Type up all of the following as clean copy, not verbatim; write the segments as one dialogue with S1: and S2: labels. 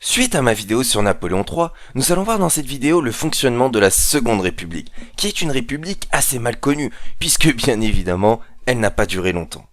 S1: Suite à ma vidéo sur Napoléon III, nous allons voir dans cette vidéo le fonctionnement de la Seconde République, qui est une république assez mal connue, puisque bien évidemment, elle n'a pas duré longtemps.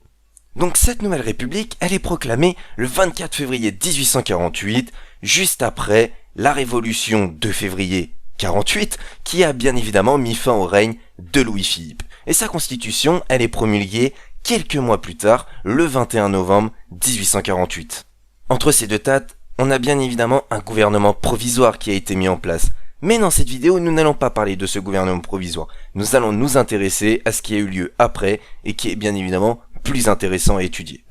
S1: Donc cette nouvelle république, elle est proclamée le 24 février 1848, juste après la révolution de février 48, qui a bien évidemment mis fin au règne de Louis-Philippe. Et sa constitution, elle est promulguée quelques mois plus tard, le 21 novembre 1848. Entre ces deux dates, on a bien évidemment un gouvernement provisoire qui a été mis en place. Mais dans cette vidéo, nous n'allons pas parler de ce gouvernement provisoire. Nous allons nous intéresser à ce qui a eu lieu après et qui est bien évidemment plus intéressant à étudier.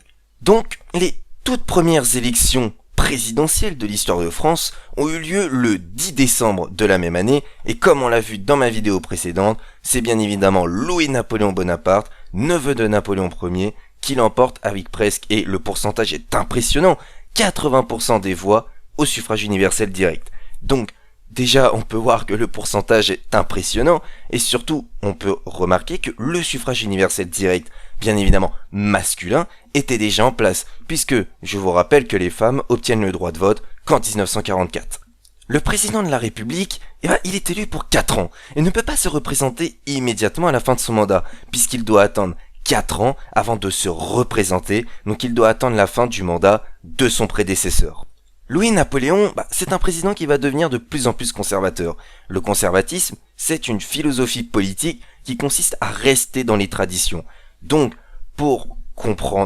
S1: Donc, les toutes premières élections présidentielles de l'histoire de France ont eu lieu le 10 décembre de la même année et comme on l'a vu dans ma vidéo précédente, c'est bien évidemment Louis-Napoléon Bonaparte, neveu de Napoléon Ier, qui l'emporte avec presque, et le pourcentage est impressionnant, 80% des voix au suffrage universel direct. Donc, déjà, on peut voir que le pourcentage est impressionnant, et surtout, on peut remarquer que le suffrage universel direct, bien évidemment masculin, était déjà en place, puisque je vous rappelle que les femmes obtiennent le droit de vote qu'en 1944. Le président de la République, il est élu pour 4 ans, et ne peut pas se représenter immédiatement à la fin de son mandat, puisqu'il doit attendre 4 ans avant de se représenter, donc il doit attendre la fin du mandat de son prédécesseur. Louis-Napoléon, c'est un président qui va devenir de plus en plus conservateur. Le conservatisme, c'est une philosophie politique qui consiste à rester dans les traditions. Donc, pour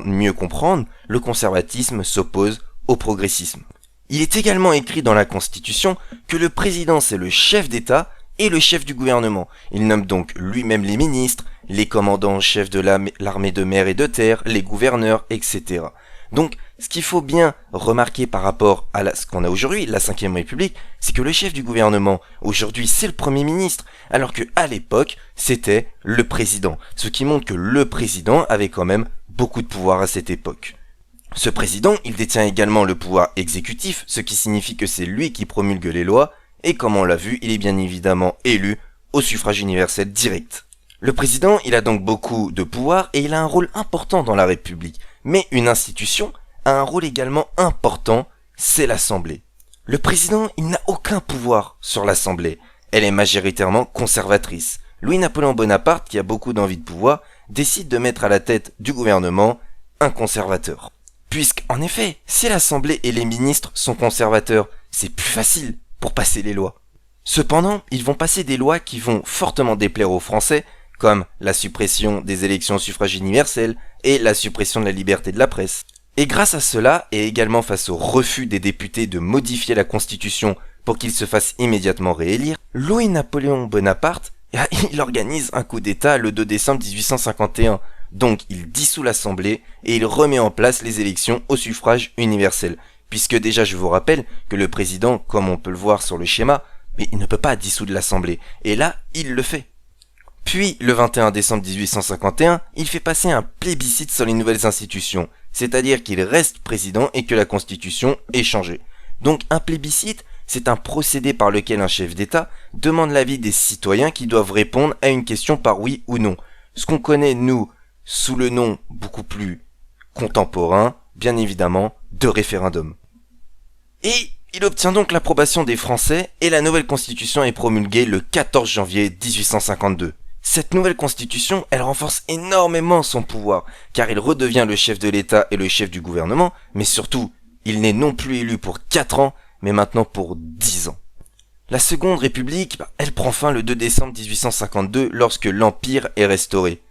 S1: mieux comprendre, le conservatisme s'oppose au progressisme. Il est également écrit dans la Constitution que le président c'est le chef d'État et le chef du gouvernement. Il nomme donc lui-même les ministres, les commandants en chef de l'armée de mer et de terre, les gouverneurs, etc. Donc, ce qu'il faut bien remarquer par rapport à ce qu'on a aujourd'hui, la 5e République, c'est que le chef du gouvernement, aujourd'hui, c'est le Premier ministre, alors que à l'époque, c'était le président. Ce qui montre que le président avait quand même beaucoup de pouvoir à cette époque. Ce président, il détient également le pouvoir exécutif, ce qui signifie que c'est lui qui promulgue les lois, et comme on l'a vu, il est bien évidemment élu au suffrage universel direct. Le président, il a donc beaucoup de pouvoir et il a un rôle important dans la République. Mais une institution a un rôle également important, c'est l'Assemblée. Le président, il n'a aucun pouvoir sur l'Assemblée. Elle est majoritairement conservatrice. Louis-Napoléon Bonaparte, qui a beaucoup d'envie de pouvoir, décide de mettre à la tête du gouvernement un conservateur. Puisqu'en effet, si l'Assemblée et les ministres sont conservateurs, c'est plus facile pour passer les lois. Cependant, ils vont passer des lois qui vont fortement déplaire aux Français, comme la suppression des élections au suffrage universel et la suppression de la liberté de la presse. Et grâce à cela, et également face au refus des députés de modifier la Constitution pour qu'il se fasse immédiatement réélire, Louis-Napoléon Bonaparte, il organise un coup d'État le 2 décembre 1851. Donc il dissout l'Assemblée et il remet en place les élections au suffrage universel. Puisque déjà je vous rappelle que le président, comme on peut le voir sur le schéma, mais il ne peut pas dissoudre l'Assemblée. Et là, il le fait. Puis, le 21 décembre 1851, il fait passer un plébiscite sur les nouvelles institutions, c'est-à-dire qu'il reste président et que la Constitution est changée. Donc un plébiscite, c'est un procédé par lequel un chef d'État demande l'avis des citoyens qui doivent répondre à une question par oui ou non. Ce qu'on connaît, nous, sous le nom beaucoup plus contemporain, bien évidemment, de référendum. Et il obtient donc l'approbation des Français et la nouvelle Constitution est promulguée le 14 janvier 1852. Cette nouvelle constitution, elle renforce énormément son pouvoir, car il redevient le chef de l'État et le chef du gouvernement, mais surtout, il n'est non plus élu pour 4 ans, mais maintenant pour 10 ans. La Seconde République, elle prend fin le 2 décembre 1852 lorsque l'Empire est restauré.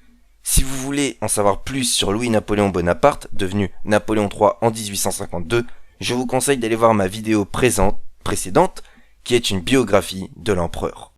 S1: Si vous voulez en savoir plus sur Louis-Napoléon Bonaparte, devenu Napoléon III en 1852, je vous conseille d'aller voir ma vidéo précédente, qui est une biographie de l'empereur.